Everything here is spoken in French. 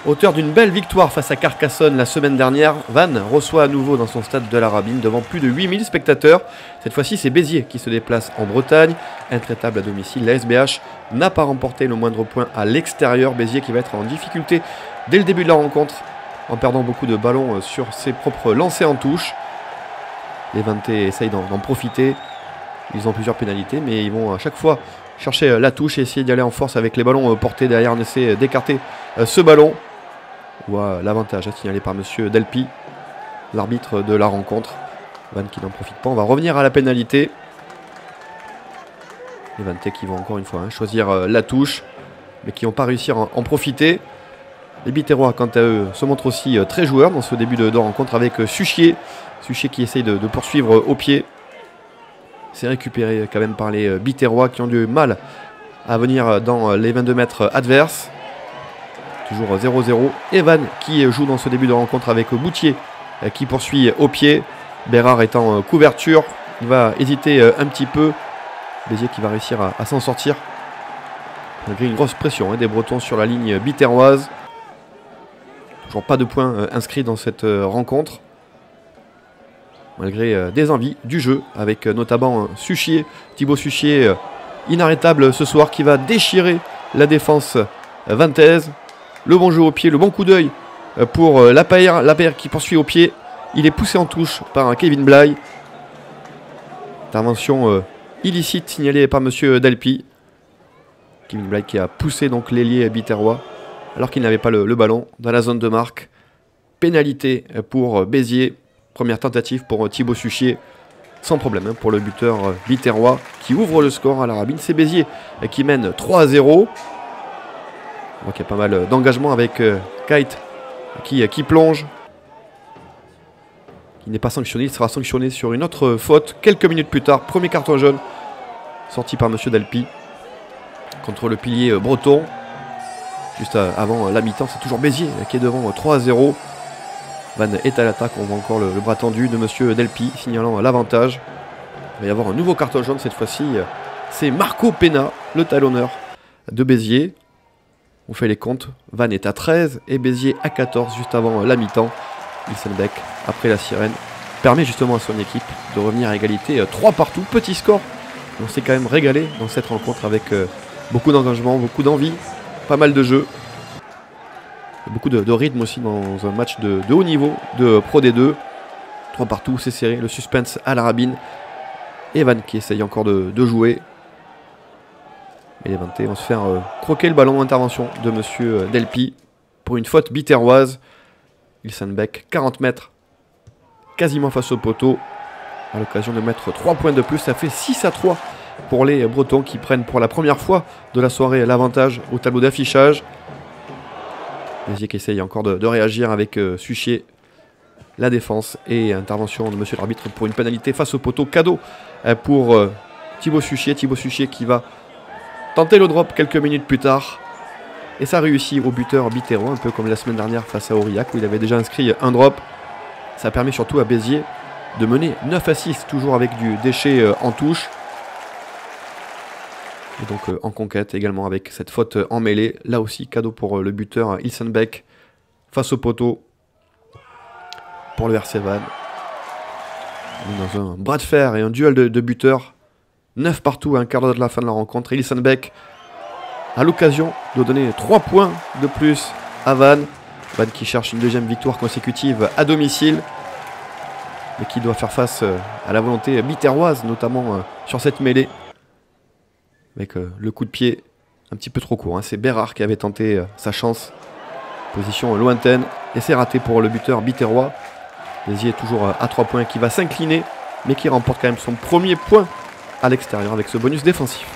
Auteur d'une belle victoire face à Carcassonne la semaine dernière, Vannes reçoit à nouveau dans son stade de la Rabine devant plus de 8000 spectateurs. Cette fois-ci, c'est Béziers qui se déplace en Bretagne. Intraitable à domicile, la SBH n'a pas remporté le moindre point à l'extérieur. Béziers qui va être en difficulté dès le début de la rencontre en perdant beaucoup de ballons sur ses propres lancers en touche. Les Vantais essayent d'en profiter. Ils ont plusieurs pénalités, mais ils vont à chaque fois chercher la touche et essayer d'y aller en force avec les ballons portés derrière. On essaie d'écarter ce ballon. On voit l'avantage signalé par Monsieur Delpy, l'arbitre de la rencontre. Vannes qui n'en profite pas. On va revenir à la pénalité. Les Vantais qui vont encore une fois choisir la touche, mais qui n'ont pas réussi à en profiter. Les Biterrois, quant à eux, se montrent aussi très joueurs dans ce début de rencontre avec Suchier. Suchier qui essaye de poursuivre au pied. C'est récupéré quand même par les Biterrois qui ont du mal à venir dans les 22 mètres adverses. Toujours 0-0. Et Vannes qui joue dans ce début de rencontre avec Boutier qui poursuit au pied. Bérard est en couverture. Il va hésiter un petit peu. Béziers qui va réussir à s'en sortir. Malgré une grosse pression des Bretons sur la ligne biterroise. Toujours pas de points inscrits dans cette rencontre. Malgré des envies du jeu, avec notamment Suchier, Thibaut Suchier, inarrêtable ce soir, qui va déchirer la défense vantaise. Le bon jeu au pied, le bon coup d'œil pour Lapeyre. Lapeyre qui poursuit au pied. Il est poussé en touche par Kevin Blaye. Intervention illicite signalée par Monsieur Delpy. Kevin Blaye qui a poussé donc l'ailier biterrois alors qu'il n'avait pas le ballon dans la zone de marque. Pénalité pour Béziers. Première tentative pour Thibaut Suchier, sans problème pour le buteur biterrois qui ouvre le score à la Rabine. C'est Béziers qui mène 3-0. On voit qu'il y a pas mal d'engagement avec Kite qui plonge, qui n'est pas sanctionné. Il sera sanctionné sur une autre faute quelques minutes plus tard. Premier carton jaune sorti par Monsieur Delpy contre le pilier breton. Juste avant la mi-temps, c'est toujours Béziers qui est devant 3-0. Vannes est à l'attaque, on voit encore le bras tendu de Monsieur Delpy signalant l'avantage. Il va y avoir un nouveau carton jaune cette fois-ci. C'est Marco Pena, le talonneur de Béziers. On fait les comptes. Vannes est à 13 et Béziers à 14 juste avant la mi-temps. Ilsenbeck, après la sirène, permet justement à son équipe de revenir à égalité 3 partout. Petit score. On s'est quand même régalé dans cette rencontre avec beaucoup d'engagement, beaucoup d'envie, pas mal de jeux. Beaucoup de rythme aussi dans un match de haut niveau de Pro D2. 3 partout, c'est serré. Le suspense à la Rabine. Et Vannes qui essaye encore de jouer. Mais les Vantais vont se faire croquer le ballon. Intervention de Monsieur Delpy pour une faute biterroise. Ilsenbeck, 40 mètres. Quasiment face au poteau. À l'occasion de mettre 3 points de plus. Ça fait 6-3 pour les Bretons qui prennent pour la première fois de la soirée l'avantage au tableau d'affichage. Béziers qui essaye encore de réagir avec Suchier, la défense et intervention de Monsieur l'arbitre pour une pénalité face au poteau. Cadeau pour Thibaut Suchier. Thibaut Suchier qui va tenter le drop quelques minutes plus tard. Et ça réussit au buteur biterrois, un peu comme la semaine dernière face à Aurillac où il avait déjà inscrit un drop. Ça permet surtout à Béziers de mener 9-6, toujours avec du déchet en touche. Et donc en conquête également avec cette faute en mêlée. Là aussi, cadeau pour le buteur Ilsenbeck face au poteau pour le RC Vannes. On est dans un bras de fer et un duel de buteurs. 9 partout à un quart d'heure de la fin de la rencontre. Et Ilsenbeck a l'occasion de donner 3 points de plus à Vannes. Vannes qui cherche une deuxième victoire consécutive à domicile. Mais qui doit faire face à la volonté biterroise, notamment sur cette mêlée. Avec le coup de pied un petit peu trop court. C'est Bérard qui avait tenté sa chance. Position lointaine. Et c'est raté pour le buteur biterrois. Béziers est toujours à 3 points qui va s'incliner. Mais qui remporte quand même son premier point à l'extérieur avec ce bonus défensif.